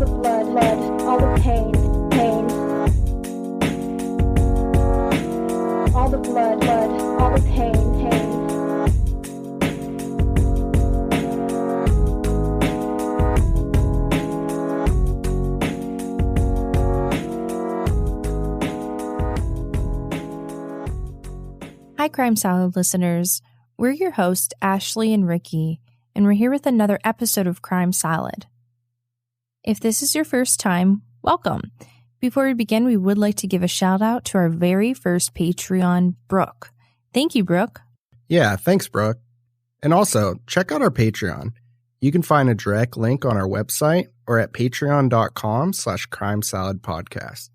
the blood, all the pain. All the blood, all the pain. Hi, Crime Salad listeners. We're your hosts, Ashley and Ricky, and we're here with another episode of Crime Salad. If this is your first time, welcome. Before we begin, we would like to give a shout out to our very first Patreon, Brooke. Thank you, Brooke. Yeah, thanks, Brooke. And also, check out our Patreon. You can find a direct link on our website or at patreon.com/crimesaladpodcast.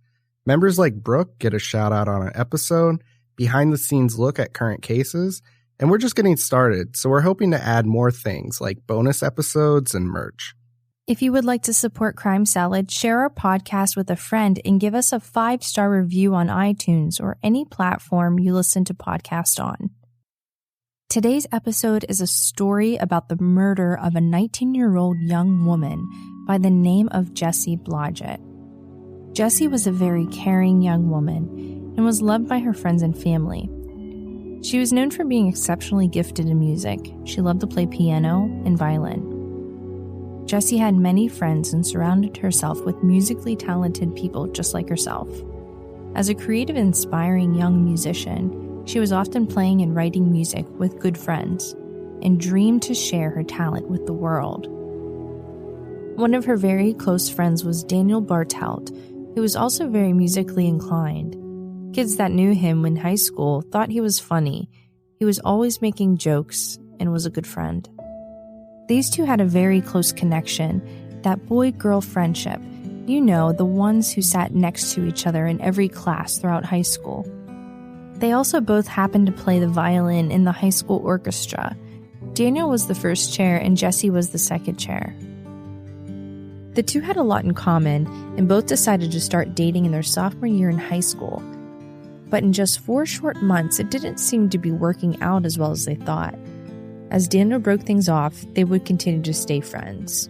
Members like Brooke get a shout out on an episode, behind-the-scenes look at current cases, and we're just getting started, so we're hoping to add more things like bonus episodes and merch. If you would like to support Crime Salad, share our podcast with a friend and give us a 5-star review on iTunes or any platform you listen to podcasts on. Today's episode is a story about the murder of a 19-year-old young woman by the name of Jessie Blodgett. Jessie was a very caring young woman and was loved by her friends and family. She was known for being exceptionally gifted in music. She loved to play piano and violin. Jessie had many friends and surrounded herself with musically talented people just like herself. As a creative, inspiring young musician, she was often playing and writing music with good friends and dreamed to share her talent with the world. One of her very close friends was Daniel Bartelt, who was also very musically inclined. Kids that knew him in high school thought he was funny. He was always making jokes and was a good friend. These two had a very close connection, that boy-girl friendship. You know, the ones who sat next to each other in every class throughout high school. They also both happened to play the violin in the high school orchestra. Daniel was the first chair and Jessie was the second chair. The two had a lot in common and both decided to start dating in their sophomore year in high school. But in just 4 short months, it didn't seem to be working out as well as they thought. As Daniel broke things off, they would continue to stay friends.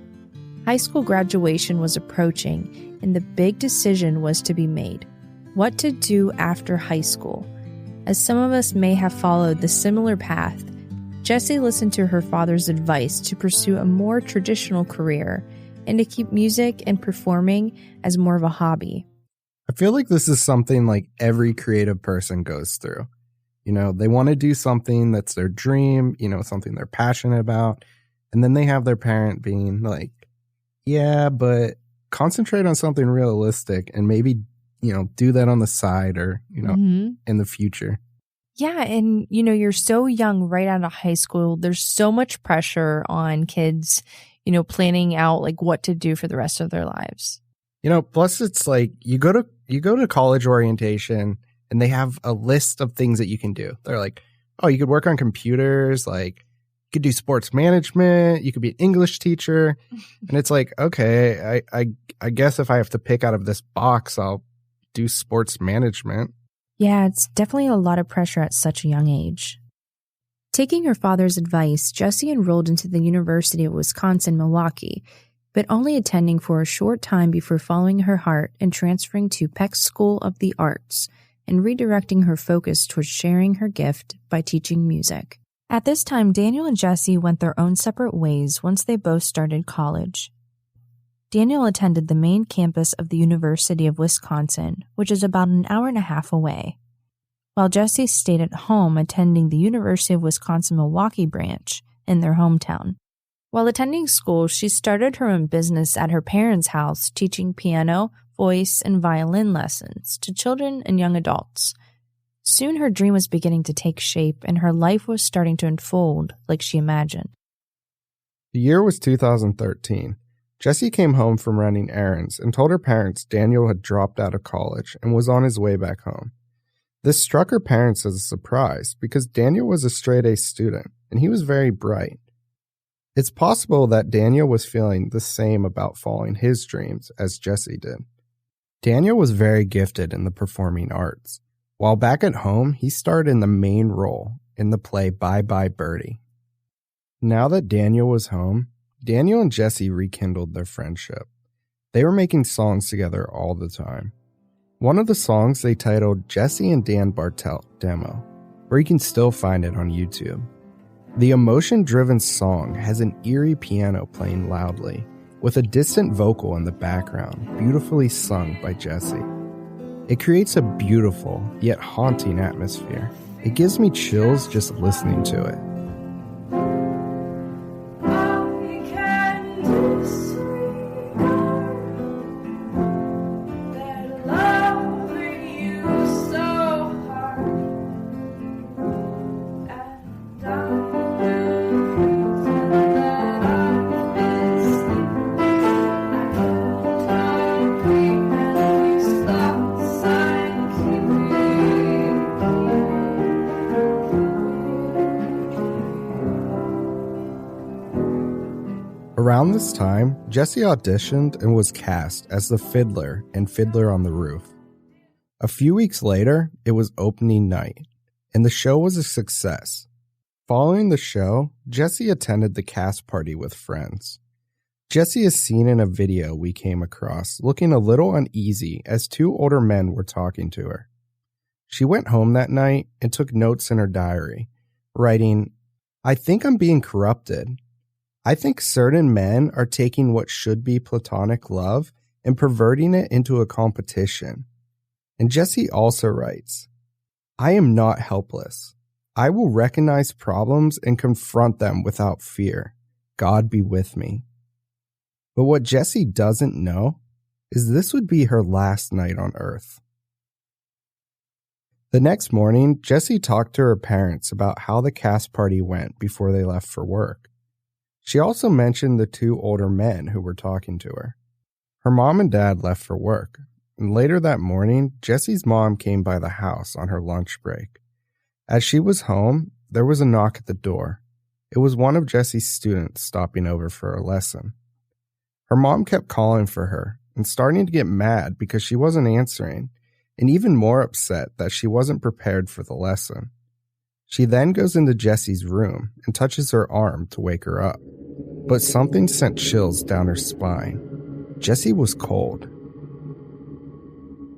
High school graduation was approaching, and the big decision was to be made. What to do after high school? As some of us may have followed the similar path, Jessie listened to her father's advice to pursue a more traditional career and to keep music and performing as more of a hobby. I feel like this is something like every creative person goes through. You know, they want to do something that's their dream, you know, something they're passionate about. And then they have their parent being like, yeah, but concentrate on something realistic and maybe, you know, do that on the side or, you know, in the future. Yeah. And, you know, you're so young right out of high school. There's so much pressure on kids, you know, planning out like what to do for the rest of their lives. You know, plus it's like you go to college orientation and they have a list of things that you can do. They're like, oh, you could work on computers, like you could do sports management, you could be an English teacher. And it's like, okay, I guess if I have to pick out of this box, I'll do sports management. Yeah, it's definitely a lot of pressure at such a young age. Taking her father's advice, Jessie enrolled into the University of Wisconsin-Milwaukee, but only attending for a short time before following her heart and transferring to Peck School of the Arts and redirecting her focus towards sharing her gift by teaching music. At this time, Daniel and Jessie went their own separate ways once they both started college. Daniel attended the main campus of the University of Wisconsin, which is about an hour and a half away, while Jessie stayed at home attending the University of Wisconsin-Milwaukee branch in their hometown. While attending school, she started her own business at her parents' house, teaching piano, voice, and violin lessons to children and young adults. Soon her dream was beginning to take shape, and her life was starting to unfold like she imagined. The year was 2013. Jessie came home from running errands and told her parents Daniel had dropped out of college and was on his way back home. This struck her parents as a surprise because Daniel was a straight-A student, and he was very bright. It's possible that Daniel was feeling the same about following his dreams as Jessie did. Daniel was very gifted in the performing arts. While back at home, he starred in the main role in the play Bye Bye Birdie. Now that Daniel was home, Daniel and Jessie rekindled their friendship. They were making songs together all the time. One of the songs they titled Jessie and Dan Bartelt Demo, where you can still find it on YouTube. The emotion-driven song has an eerie piano playing loudly, with a distant vocal in the background, beautifully sung by Jessie. It creates a beautiful, yet haunting atmosphere. It gives me chills just listening to it. Around this time, Jessie auditioned and was cast as the fiddler in Fiddler on the Roof. A few weeks later, it was opening night, and the show was a success. Following the show, Jessie attended the cast party with friends. Jessie is seen in a video we came across looking a little uneasy as two older men were talking to her. She went home that night and took notes in her diary, writing, "I think I'm being corrupted. I think certain men are taking what should be platonic love and perverting it into a competition." And Jessie also writes, "I am not helpless. I will recognize problems and confront them without fear. God be with me." But what Jessie doesn't know is this would be her last night on Earth. The next morning, Jessie talked to her parents about how the cast party went before they left for work. She also mentioned the two older men who were talking to her. Her mom and dad left for work, and later that morning, Jessie's mom came by the house on her lunch break. As she was home, there was a knock at the door. It was one of Jessie's students stopping over for a lesson. Her mom kept calling for her and starting to get mad because she wasn't answering, and even more upset that she wasn't prepared for the lesson. She then goes into Jessie's room and touches her arm to wake her up. But something sent chills down her spine. Jessie was cold.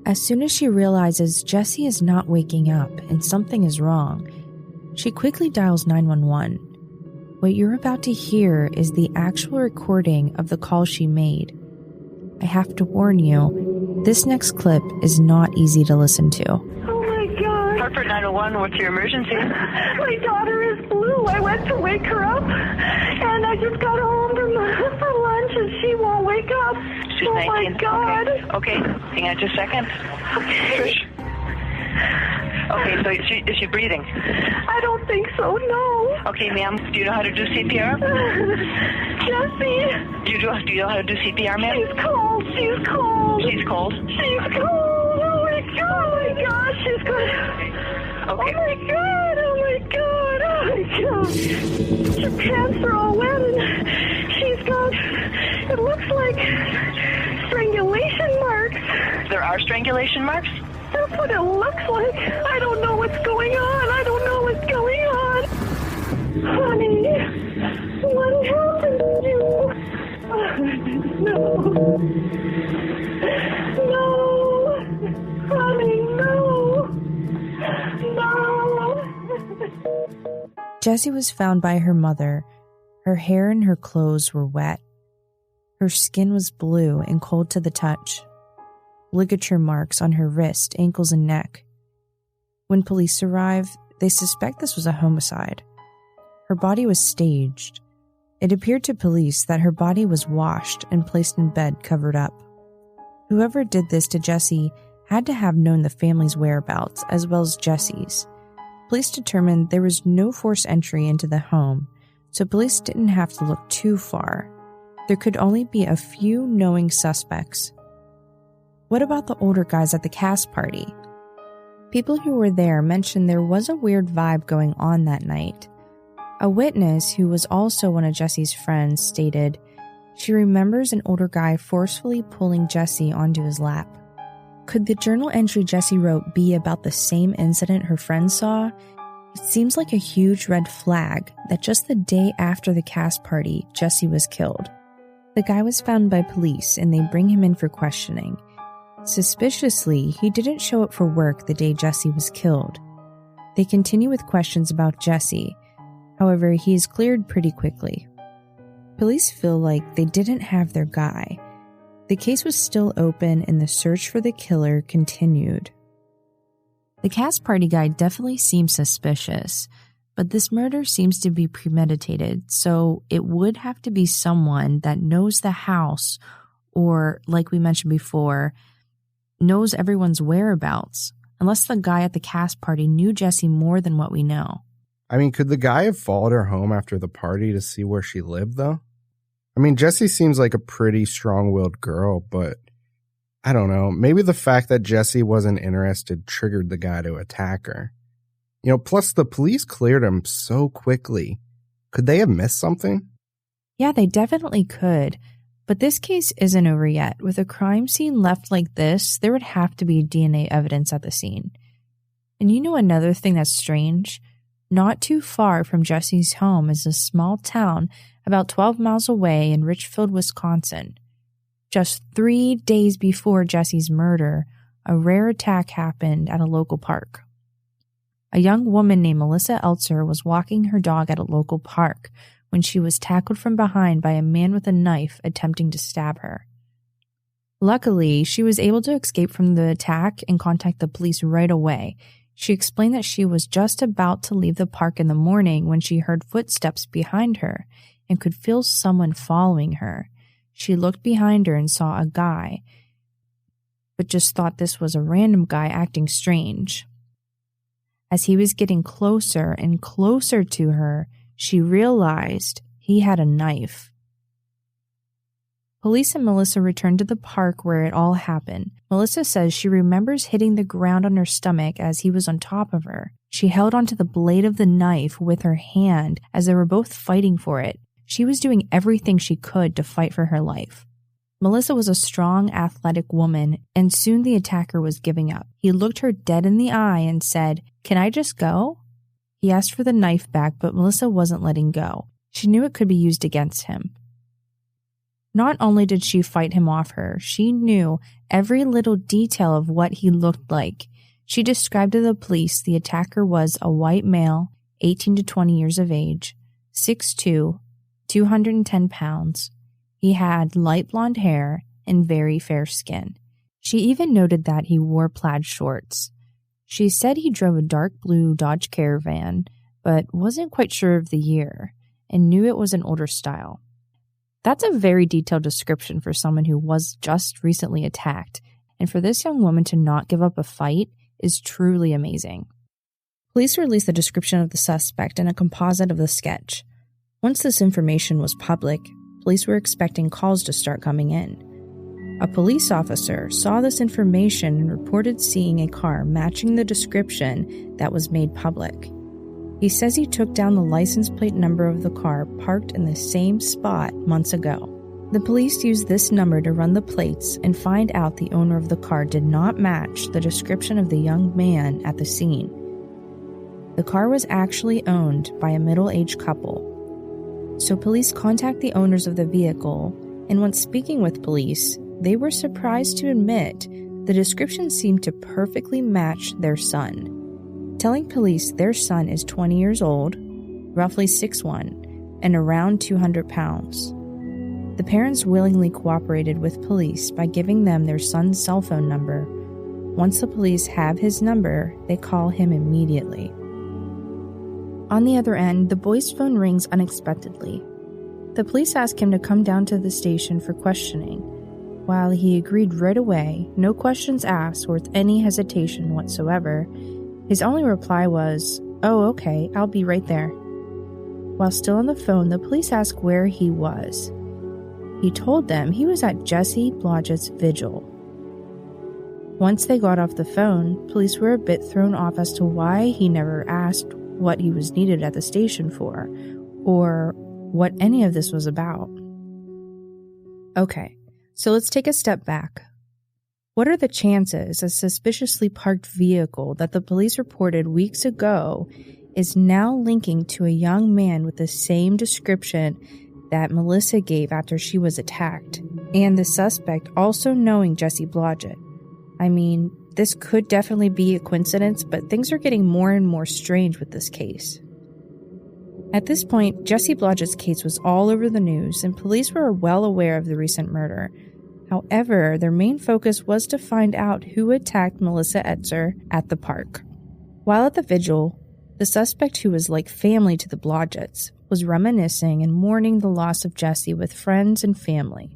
As soon as she realizes Jessie is not waking up and something is wrong, she quickly dials 911. What you're about to hear is the actual recording of the call she made. I have to warn you, this next clip is not easy to listen to. Hartford 901, what's your emergency? My daughter is blue. I went to wake her up, and I just got home from for lunch, and she won't wake up. She's 19. My God. Okay, hang on just a second. Okay. Okay, so is she breathing? I don't think so, no. Okay, ma'am, do you know how to do CPR? Jessie. Do you know how to do CPR, ma'am? She's cold. She's cold. She's cold? She's cold. Oh my gosh, she's good. Okay. Oh my God. Her pants are all wet and she's got, it looks like strangulation marks. There are strangulation marks? That's what it looks like. I don't know what's going on. Honey, what happened to you? No. Honey, no. Jessie was found by her mother. Her hair and her clothes were wet. Her skin was blue and cold to the touch. Ligature marks on her wrist, ankles, and neck. When police arrived, they suspect this was a homicide. Her body was staged. It appeared to police that her body was washed and placed in bed covered up. Whoever did this to Jessie had to have known the family's whereabouts as well as Jessie's. Police determined there was no forced entry into the home, so police didn't have to look too far. There could only be a few knowing suspects. What about the older guys at the cast party? People who were there mentioned there was a weird vibe going on that night. A witness, who was also one of Jessie's friends, stated she remembers an older guy forcefully pulling Jessie onto his lap. Could the journal entry Jessie wrote be about the same incident her friend saw? It seems like a huge red flag that just the day after the cast party, Jessie was killed. The guy was found by police and they bring him in for questioning. Suspiciously, he didn't show up for work the day Jessie was killed. They continue with questions about Jessie. However, he is cleared pretty quickly. Police feel like they didn't have their guy. The case was still open and the search for the killer continued. The cast party guy definitely seems suspicious, but this murder seems to be premeditated, so it would have to be someone that knows the house or, like we mentioned before, knows everyone's whereabouts, unless the guy at the cast party knew Jessie more than what we know. I mean, could the guy have followed her home after the party to see where she lived, though? I mean, Jessie seems like a pretty strong-willed girl, but I don't know. Maybe the fact that Jessie wasn't interested triggered the guy to attack her. Plus the police cleared him so quickly. Could they have missed something? Yeah, they definitely could. But this case isn't over yet. With a crime scene left like this, there would have to be DNA evidence at the scene. And another thing that's strange? Not too far from Jessie's home is a small town about 12 miles away in Richfield, Wisconsin. Just 3 days before Jessie's murder, a rare attack happened at a local park. A young woman named Melissa Eltzer was walking her dog at a local park when she was tackled from behind by a man with a knife attempting to stab her. Luckily, she was able to escape from the attack and contact the police right away. She explained that she was just about to leave the park in the morning when she heard footsteps behind her and could feel someone following her. She looked behind her and saw a guy, but just thought this was a random guy acting strange. As he was getting closer and closer to her, she realized he had a knife. Police and Melissa returned to the park where it all happened. Melissa says she remembers hitting the ground on her stomach as he was on top of her. She held onto the blade of the knife with her hand as they were both fighting for it. She was doing everything she could to fight for her life. Melissa was a strong, athletic woman, and soon the attacker was giving up. He looked her dead in the eye and said, "Can I just go?" He asked for the knife back, but Melissa wasn't letting go. She knew it could be used against him. Not only did she fight him off her, she knew every little detail of what he looked like. She described to the police the attacker was a white male, 18 to 20 years of age, 6'2", 210 pounds. He had light blonde hair and very fair skin. She even noted that he wore plaid shorts. She said he drove a dark blue Dodge Caravan, but wasn't quite sure of the year, and knew it was an older style. That's a very detailed description for someone who was just recently attacked, and for this young woman to not give up a fight is truly amazing. Police released the description of the suspect and a composite of the sketch. Once this information was public, police were expecting calls to start coming in. A police officer saw this information and reported seeing a car matching the description that was made public. He says he took down the license plate number of the car parked in the same spot months ago. The police used this number to run the plates and find out the owner of the car did not match the description of the young man at the scene. The car was actually owned by a middle-aged couple. So police contact the owners of the vehicle, and when speaking with police, they were surprised to admit the description seemed to perfectly match their son. Telling police their son is 20 years old, roughly 6'1", and around 200 pounds. The parents willingly cooperated with police by giving them their son's cell phone number. Once the police have his number, they call him immediately. On the other end, the boy's phone rings unexpectedly. The police ask him to come down to the station for questioning. While he agreed right away, no questions asked or with any hesitation whatsoever, his only reply was, "Oh, okay, I'll be right there." While still on the phone, the police asked where he was. He told them he was at Jessie Blodgett's vigil. Once they got off the phone, police were a bit thrown off as to why he never asked what he was needed at the station for, or what any of this was about. Okay, so let's take a step back. What are the chances a suspiciously parked vehicle that the police reported weeks ago is now linking to a young man with the same description that Melissa gave after she was attacked, and the suspect also knowing Jessie Blodgett. I mean, this could definitely be a coincidence, but things are getting more and more strange with this case. At this point, Jessie Blodgett's case was all over the news, and police were well aware of the recent murder. However, their main focus was to find out who attacked Melissa Etzer at the park. While at the vigil, the suspect, who was like family to the Blodgetts, was reminiscing and mourning the loss of Jessie with friends and family.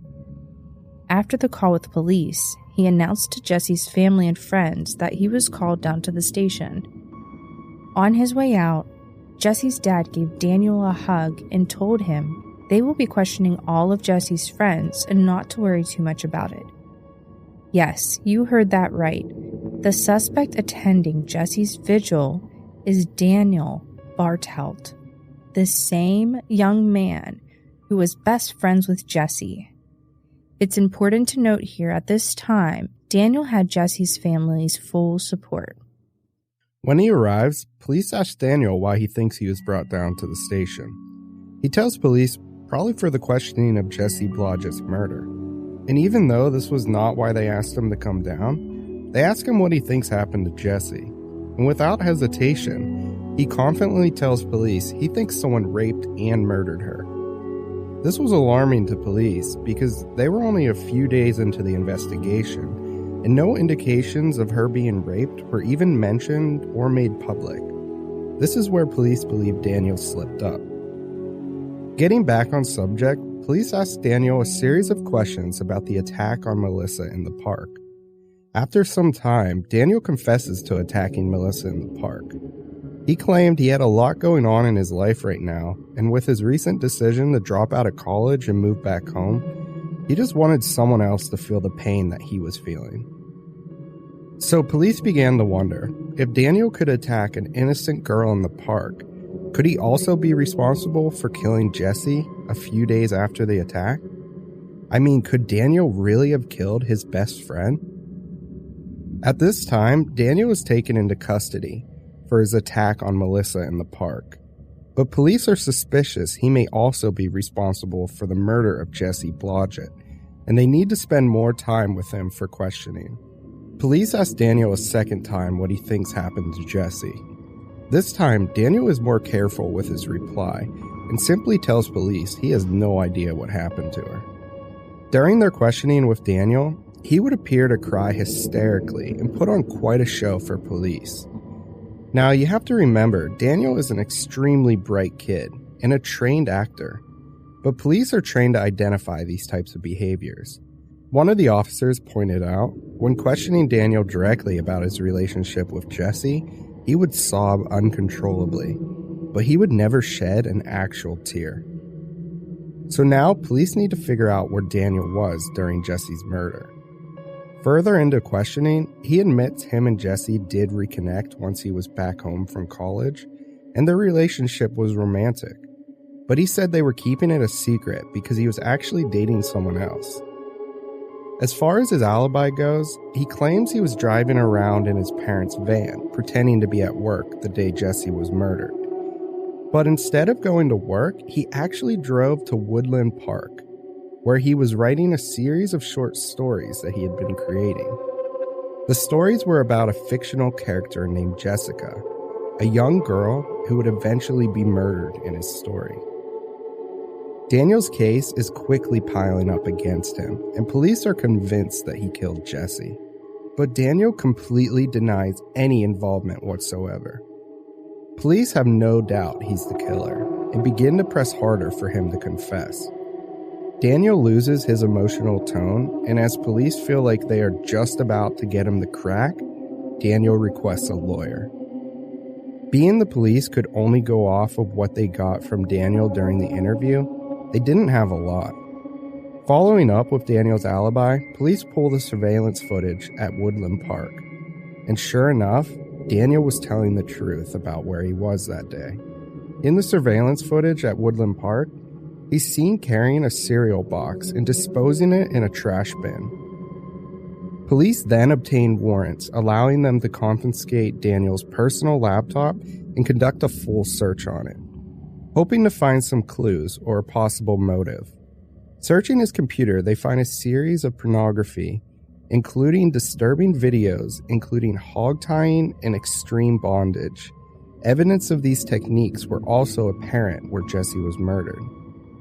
After the call with police, he announced to Jessie's family and friends that he was called down to the station. On his way out, Jessie's dad gave Daniel a hug and told him they will be questioning all of Jessie's friends and not to worry too much about it. Yes, you heard that right. The suspect attending Jessie's vigil is Daniel Bartelt, the same young man who was best friends with Jessie. It's important to note here at this time, Daniel had Jessie's family's full support. When he arrives, police ask Daniel why he thinks he was brought down to the station. He tells police probably for the questioning of Jessie Blodgett's murder. And even though this was not why they asked him to come down, they ask him what he thinks happened to Jessie. And without hesitation, he confidently tells police he thinks someone raped and murdered her. This was alarming to police because they were only a few days into the investigation, and no indications of her being raped were even mentioned or made public. This is where police believe Daniel slipped up. Getting back on subject, police asked Daniel a series of questions about the attack on Melissa in the park. After some time, Daniel confesses to attacking Melissa in the park. He claimed he had a lot going on in his life right now, and with his recent decision to drop out of college and move back home, he just wanted someone else to feel the pain that he was feeling. So police began to wonder, if Daniel could attack an innocent girl in the park, could he also be responsible for killing Jessie a few days after the attack? I mean, could Daniel really have killed his best friend? At this time, Daniel was taken into custody for his attack on Melissa in the park. But police are suspicious he may also be responsible for the murder of Jessie Blodgett, and they need to spend more time with him for questioning. Police ask Daniel a second time what he thinks happened to Jessie. This time, Daniel is more careful with his reply and simply tells police he has no idea what happened to her. During their questioning with Daniel, he would appear to cry hysterically and put on quite a show for police. Now, you have to remember, Daniel is an extremely bright kid and a trained actor, but police are trained to identify these types of behaviors. One of the officers pointed out, when questioning Daniel directly about his relationship with Jessie, he would sob uncontrollably, but he would never shed an actual tear. So now, police need to figure out where Daniel was during Jessie's murder. Further into questioning, he admits him and Jessie did reconnect once he was back home from college, and their relationship was romantic. But he said they were keeping it a secret because he was actually dating someone else. As far as his alibi goes, he claims he was driving around in his parents' van, pretending to be at work the day Jessie was murdered. But instead of going to work, he actually drove to Woodland Park, where he was writing a series of short stories that he had been creating. The stories were about a fictional character named Jessica, a young girl who would eventually be murdered in his story. Daniel's case is quickly piling up against him, and police are convinced that he killed Jessie. But Daniel completely denies any involvement whatsoever. Police have no doubt he's the killer, and begin to press harder for him to confess. Daniel loses his emotional tone, and as police feel like they are just about to get him to crack, Daniel requests a lawyer. Being the police could only go off of what they got from Daniel during the interview, they didn't have a lot. Following up with Daniel's alibi, police pull the surveillance footage at Woodland Park. And sure enough, Daniel was telling the truth about where he was that day. In the surveillance footage at Woodland Park, he's seen carrying a cereal box and disposing it in a trash bin. Police then obtain warrants, allowing them to confiscate Daniel's personal laptop and conduct a full search on it. hoping to find some clues or a possible motive. Searching his computer, they find a series of pornography, including disturbing videos, including hog tying and extreme bondage. Evidence of these techniques were also apparent where Jessie was murdered.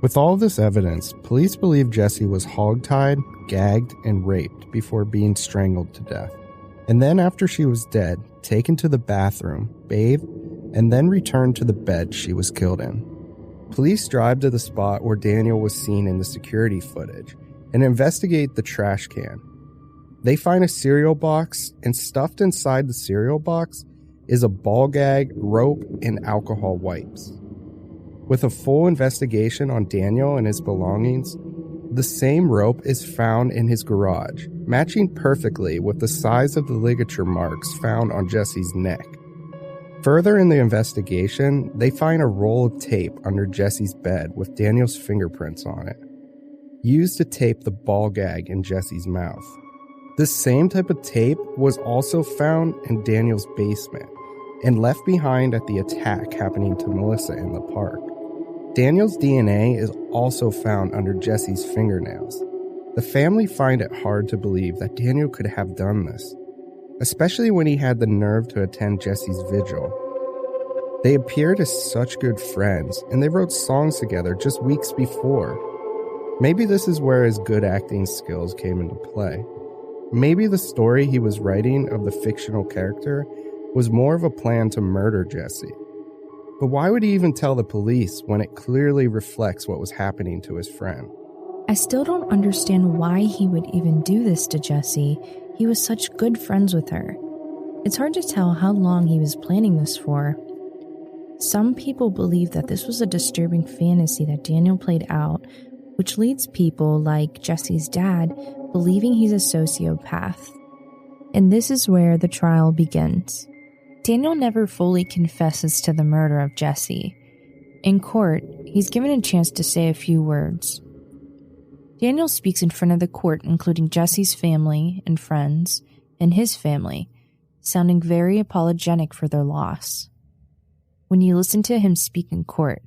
With all this evidence, police believe Jessie was hog-tied, gagged, and raped before being strangled to death. And then after she was dead, taken to the bathroom, bathed, and then returned to the bed she was killed in. Police drive to the spot where Daniel was seen in the security footage and investigate the trash can. They find a cereal box, and stuffed inside the cereal box is a ball gag, rope, and alcohol wipes. With a full investigation on Daniel and his belongings, the same rope is found in his garage, matching perfectly with the size of the ligature marks found on Jessie's neck. Further in the investigation, they find a roll of tape under Jessie's bed with Daniel's fingerprints on it, used to tape the ball gag in Jessie's mouth. This same type of tape was also found in Daniel's basement and left behind at the attack happening to Melissa in the park. Daniel's DNA is also found under Jessie's fingernails. The family find it hard to believe that Daniel could have done this, especially when he had the nerve to attend Jessie's vigil. They appeared as such good friends, and they wrote songs together just weeks before. Maybe this is where his good acting skills came into play. Maybe the story he was writing of the fictional character was more of a plan to murder Jessie. But why would he even tell the police when it clearly reflects what was happening to his friend? I still don't understand why he would even do this to Jessie. He was such good friends with her. It's hard to tell how long he was planning this for. Some people believe that this was a disturbing fantasy that Daniel played out, which leads people like Jessie's dad believing he's a sociopath. And this is where the trial begins. Daniel never fully confesses to the murder of Jessie. In court, he's given a chance to say a few words. Daniel speaks in front of the court, including Jessie's family and friends, and his family, sounding very apologetic for their loss. When you listen to him speak in court,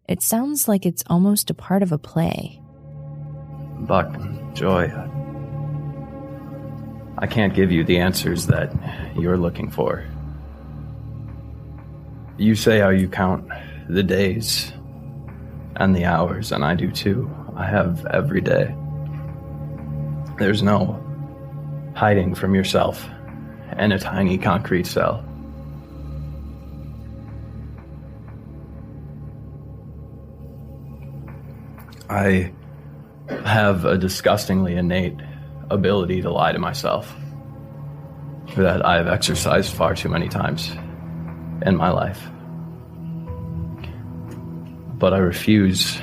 it sounds like it's almost a part of a play. Buck, Joy, I can't give you the answers that you're looking for. You say how you count the days and the hours, and I do too. I have every day. There's no hiding from yourself in a tiny concrete cell. I have a disgustingly innate ability to lie to myself that I've exercised far too many times in my life. But I refuse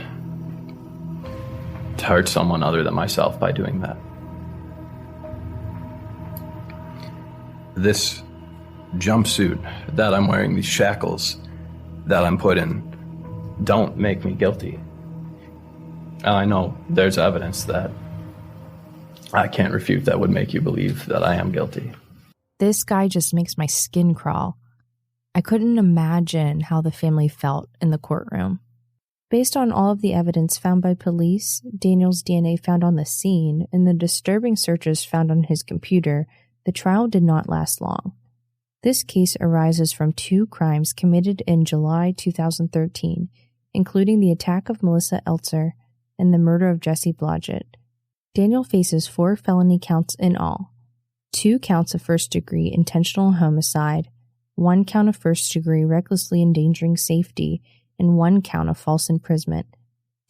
to hurt someone other than myself by doing that. This jumpsuit that I'm wearing, these shackles that I'm put in, don't make me guilty. And I know there's evidence that I can't refute that would make you believe that I am guilty. This guy just makes my skin crawl. I couldn't imagine how the family felt in the courtroom. Based on all of the evidence found by police, Daniel's DNA found on the scene, and the disturbing searches found on his computer, the trial did not last long. This case arises from 2 crimes committed in July 2013, including the attack of Melissa Eltzer and the murder of Jessie Blodgett. Daniel faces 4 felony counts in all: 2 counts of first-degree intentional homicide, 1 count of first-degree recklessly endangering safety, and 1 count of false imprisonment.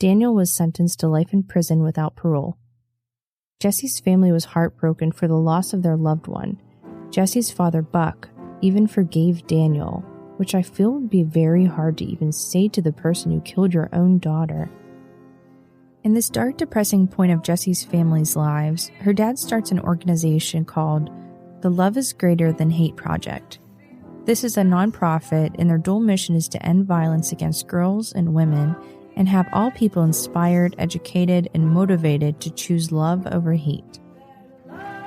Daniel was sentenced to life in prison without parole. Jessie's family was heartbroken for the loss of their loved one. Jessie's father, Buck, even forgave Daniel, which I feel would be very hard to even say to the person who killed your own daughter. In this dark, depressing point of Jessie's family's lives, her dad starts an organization called the Love is Greater Than Hate Project. This is a nonprofit, and their dual mission is to end violence against girls and women and have all people inspired, educated, and motivated to choose love over hate.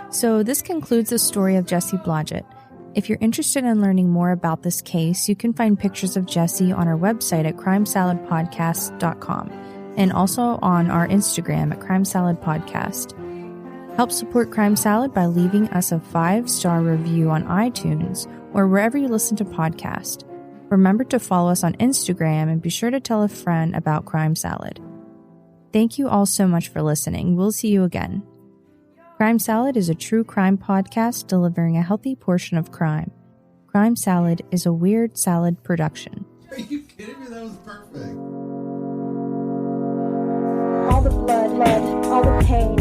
So this concludes the story of Jessie Blodgett. If you're interested in learning more about this case, you can find pictures of Jessie on our website at crimesaladpodcast.com and also on our Instagram at crimesaladpodcast. Help support Crime Salad by leaving us a 5-star review on iTunes or wherever you listen to podcasts. Remember to follow us on Instagram and be sure to tell a friend about Crime Salad. Thank you all so much for listening. We'll see you again. Crime Salad is a true crime podcast delivering a healthy portion of crime. Crime Salad is a Weird Salad production. Are you kidding me? That was perfect. All the blood, all the pain.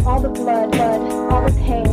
All the blood, all the pain.